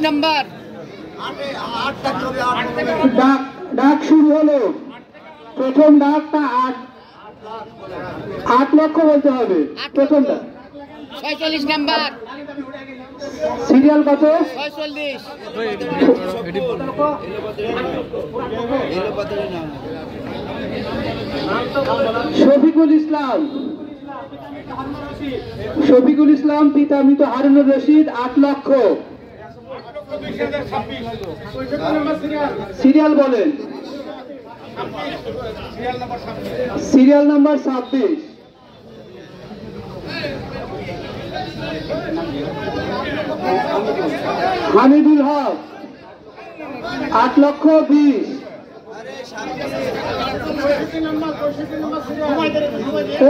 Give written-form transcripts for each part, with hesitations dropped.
Number. ডাক শুরু হলো। প্রথম ডাকটা 8 লক্ষ বলতে হবে। প্রথমটা 46 নাম্বার। সিরিয়াল কত? 46। শফিকুল ইসলাম। শফিকুল ইসলাম পিতা মৃত হারুনুর রশিদ 8 লক্ষ। সিরিয়াল বলেন। Serial number 26। হামিদুল হক 8 লক্ষ 20।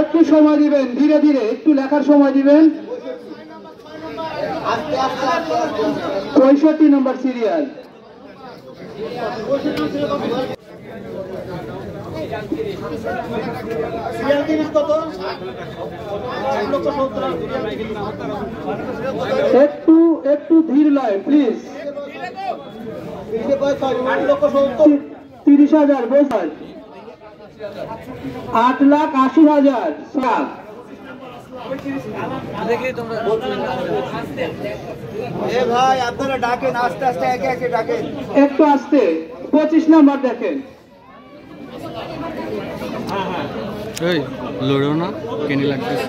একটু সময় দিবেন, ধীরে ধীরে একটু লেখার সময় দিবেন। 65 নম্বর সিরিয়াল। একটু ধীর লয় প্লিজ। 30,000 বসার 8,80,000। ভাই আপনারা ডাকেন, আস্তে আস্তে একে একে ডাকেন, একটু আস্তে। 25 নাম্বার দেখেন। লড়ো না, কেনি লাগতেছে।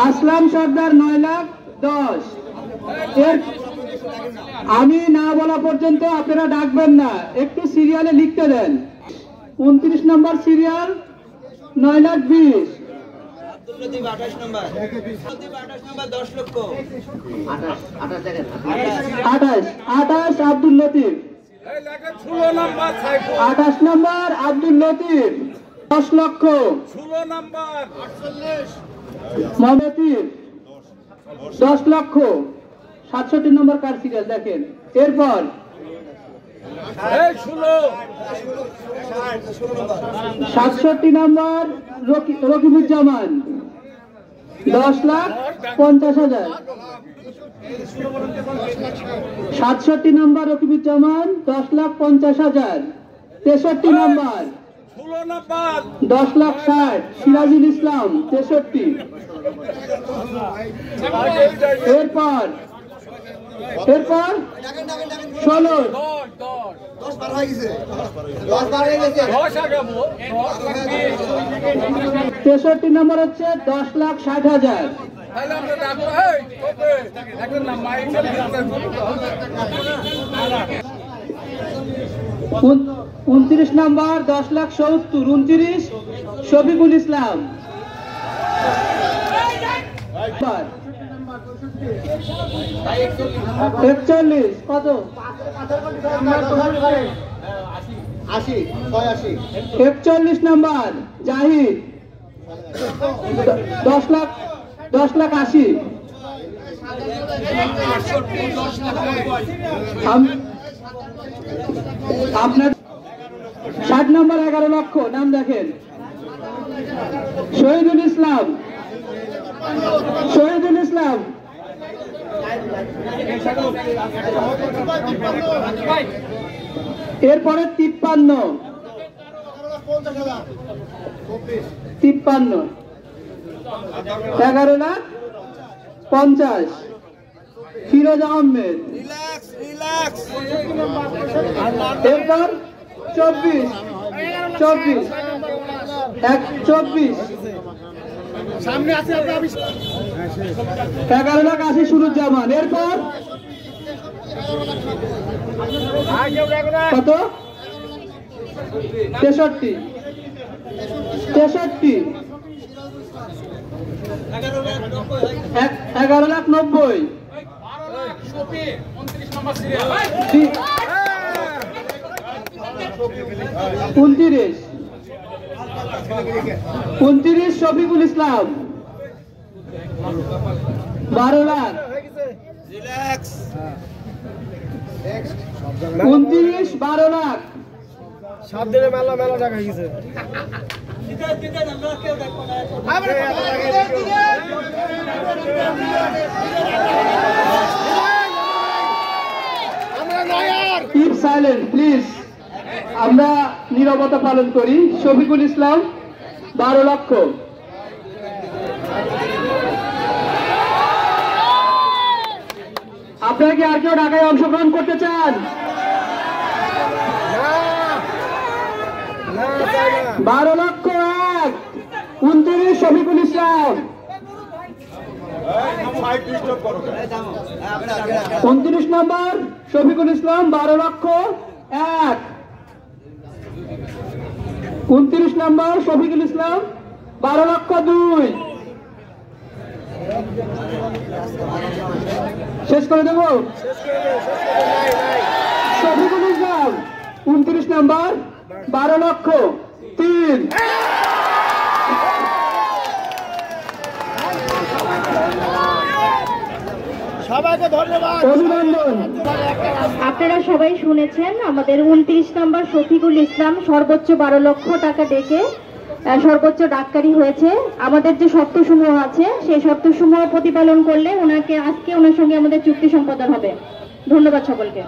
আসলাম সর্দার 9,10,000। আমি না বলা পর্যন্ত আপনারা ডাকবেন না, একটু সিরিয়ালে লিখতে দেন। 29 নম্বর সিরিয়াল 9,20,000। 28 নম্বর 10 লক্ষ। 28 আব্দুল লতিফ। 28 নম্বর আব্দুল লতিফ 10 লক্ষ। 16 নাম্বার মোহাম্মদ 10 লক্ষ। 67 নম্বর কার সিরিয়াল দেখেন। এরপর 67 নম্বর রকিবুজ্জামান 10,50,000। 67 নম্বর রকিবুজ্জামান 10,50,000। 63 নম্বর 10,60,000 সিরাজুল ইসলাম 63। এরপর 16 63 নম্বর হচ্ছে 10,60,000। 29 নম্বর 10,70,000। 29 শফিকুল ইসলাম। 41 কত? 41 নম্বর জাহিদ 10,80,000। আপনার 60 নম্বর 11 লক্ষ। নাম দেখেন। শহীদুল ইসলাম। এরপরে 53 11,50,000 ফিরোজ আহমেদ। এরপর 24 11,80,000 সুরুজ্জামান। এরপর কত? 63 11,90,000। 29 শফিকুল ইসলাম 12 লাখ। 29 12 লাখ। 7 দিনে মেলা টাকা গেছে। Keep silent, please. আমরা নীরবতা পালন করি। শফিকুল ইসলাম 12 লক্ষ। আপনারা কি আর কেউ ঢাকায় অংশগ্রহণ করতে চান? 12 লক্ষ 1, 29 শফিকুল ইসলাম, 29 নম্বর শফিকুল ইসলাম 12 লক্ষ 1, 29 নম্বর শফিকুল ইসলাম 12 লক্ষ 2। শেষ করে দেব। শফিকুল ইসলাম 29 নম্বর 12 লক্ষ 3। সবাইকে ধন্যবাদ, অভিনন্দন। আপনারা সবাই শুনেছেন আমাদের 29 নম্বর শফিকুল ইসলাম সর্বোচ্চ 12 লক্ষ টাকা ডেকে সর্বোচ্চ ডাক্তারি হয়েছে। আমাদের যে শর্তসমূহ আছে সেই শর্তসমূহ প্রতিপালন করলে ওনাকে আজকে ওনার সঙ্গে আমাদের চুক্তি সম্পাদন হবে। ধন্যবাদ সকলকে।